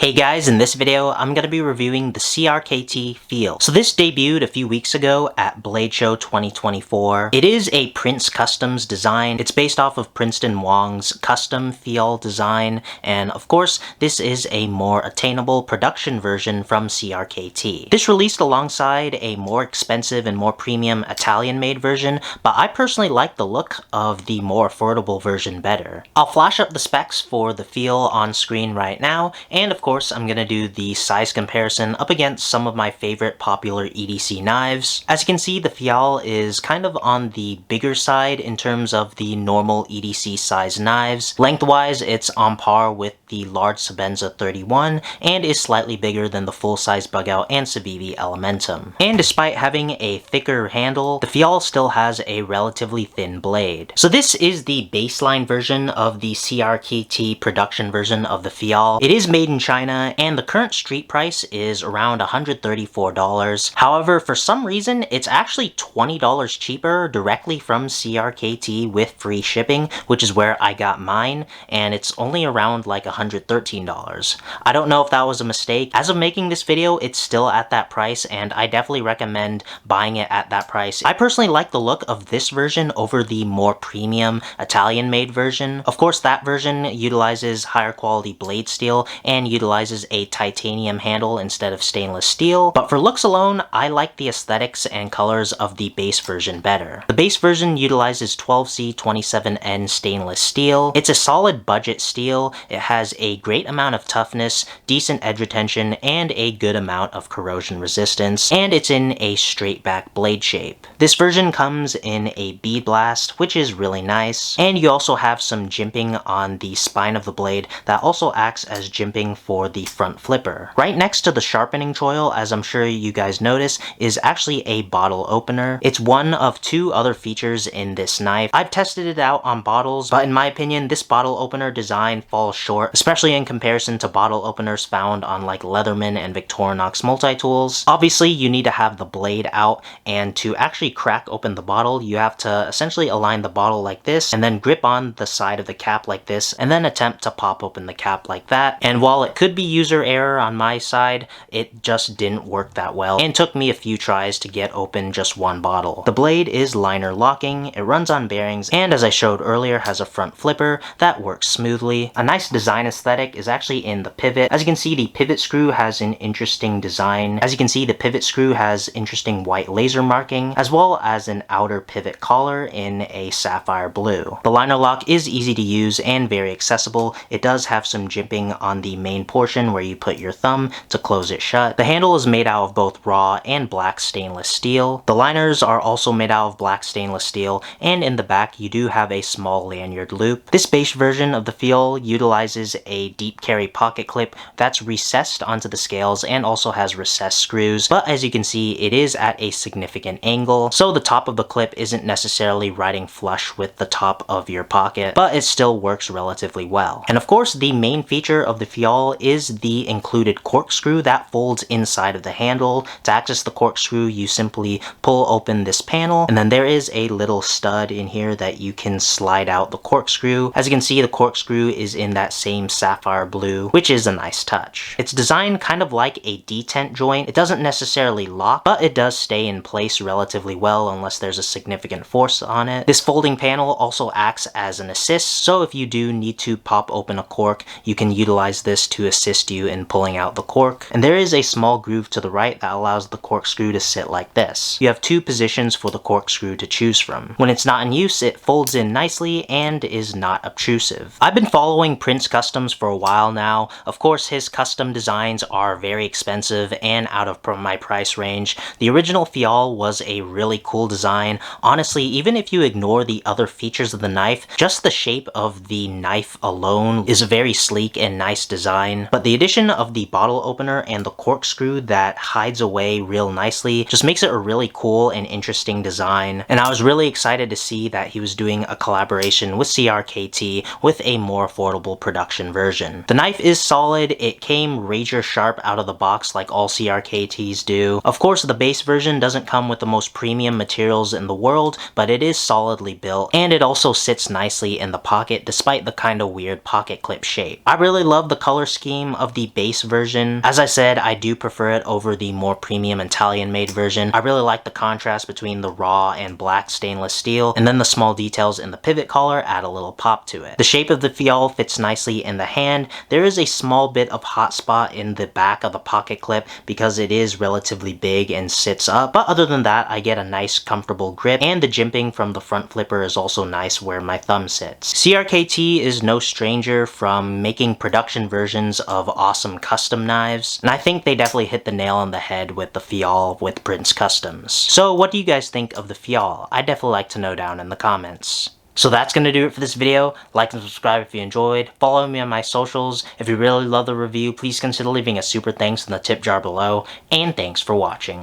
Hey guys, in this video, I'm going to be reviewing the CRKT Fial. So this debuted a few weeks ago at Blade Show 2024. It is a Prince Customs design. It's based off of Princeton Wong's custom Fial design, and of course, this is a more attainable production version from CRKT. This released alongside a more expensive and more premium Italian-made version, but I personally like the look of the more affordable version better. I'll flash up the specs for the Fial on screen right now, and of course, I'm going to do the size comparison up against some of my favorite popular EDC knives. As you can see, the Fial is kind of on the bigger side in terms of the normal EDC size knives. Lengthwise, it's on par with the large Sabenza 31 and is slightly bigger than the full-size Bug-Out and Civivi Elementum. And despite having a thicker handle, the Fial still has a relatively thin blade. So this is the baseline version of the CRKT production version of the Fial. It is made in China, and the current street price is around $134. However, for some reason, it's actually $20 cheaper directly from CRKT with free shipping, which is where I got mine, and it's only around like $113. I don't know if that was a mistake. As of making this video, it's still at that price, and I definitely recommend buying it at that price. I personally like the look of this version over the more premium Italian-made version. Of course, that version utilizes higher quality blade steel and utilizes a titanium handle instead of stainless steel, but for looks alone, I like the aesthetics and colors of the base version better. The base version utilizes 12C27N stainless steel. It's a solid budget steel. It has a great amount of toughness, decent edge retention, and a good amount of corrosion resistance, and it's in a straight back blade shape. This version comes in a bead blast, which is really nice, and you also have some jimping on the spine of the blade that also acts as jimping for the front flipper. Right next to the sharpening choil, as I'm sure you guys notice, is actually a bottle opener. It's one of two other features in this knife. I've tested it out on bottles, but in my opinion, this bottle opener design falls short, especially in comparison to bottle openers found on like Leatherman and Victorinox multi-tools. Obviously, you need to have the blade out, and to actually crack open the bottle, you have to essentially align the bottle like this, and then grip on the side of the cap like this, and then attempt to pop open the cap like that. And while it could be user error on my side, it just didn't work that well, and took me a few tries to get open just one bottle. The blade is liner locking, it runs on bearings, and as I showed earlier, has a front flipper that works smoothly. A nice design aesthetic is actually in the pivot. As you can see, the pivot screw has an interesting design. As you can see, the pivot screw has interesting white laser marking, as well as an outer pivot collar in a sapphire blue. The liner lock is easy to use and very accessible. It does have some jimping on the main portion where you put your thumb to close it shut. The handle is made out of both raw and black stainless steel. The liners are also made out of black stainless steel, and in the back you do have a small lanyard loop. This base version of the Fial utilizes a deep carry pocket clip that's recessed onto the scales and also has recessed screws, but as you can see, it is at a significant angle, so the top of the clip isn't necessarily riding flush with the top of your pocket, but it still works relatively well. And of course, the main feature of the Fial is the included corkscrew that folds inside of the handle. To access the corkscrew, you simply pull open this panel, and then there is a little stud in here that you can slide out the corkscrew. As you can see, the corkscrew is in that same sapphire blue, which is a nice touch. It's designed kind of like a detent joint. It doesn't necessarily lock, but it does stay in place relatively well unless there's a significant force on it. This folding panel also acts as an assist, so if you do need to pop open a cork, you can utilize this to assist you in pulling out the cork. And there is a small groove to the right that allows the corkscrew to sit like this. You have two positions for the corkscrew to choose from. When it's not in use, it folds in nicely and is not obtrusive. I've been following Prince Customs for a while now. Of course, his custom designs are very expensive and out of my price range. The original Fial was a really cool design. Honestly, even if you ignore the other features of the knife, just the shape of the knife alone is a very sleek and nice design. But the addition of the bottle opener and the corkscrew that hides away real nicely just makes it a really cool and interesting design. And I was really excited to see that he was doing a collaboration with CRKT with a more affordable production version. The knife is solid. It came razor sharp out of the box like all CRKTs do. Of course, the base version doesn't come with the most premium materials in the world, but it is solidly built, and it also sits nicely in the pocket despite the kind of weird pocket clip shape. I really love the color scheme theme of the base version. As I said, I do prefer it over the more premium Italian-made version. I really like the contrast between the raw and black stainless steel, and then the small details in the pivot collar add a little pop to it. The shape of the Fial fits nicely in the hand. There is a small bit of hot spot in the back of the pocket clip because it is relatively big and sits up, but other than that, I get a nice comfortable grip, and the jimping from the front flipper is also nice where my thumb sits. CRKT is no stranger from making production versions of awesome custom knives, and I think they definitely hit the nail on the head with the Fial with Prince Customs. So what do you guys think of the Fial? I'd definitely like to know down in the comments. So that's going to do it for this video. Like and subscribe if you enjoyed. Follow me on my socials. If you really love the review, please consider leaving a super thanks in the tip jar below. And thanks for watching.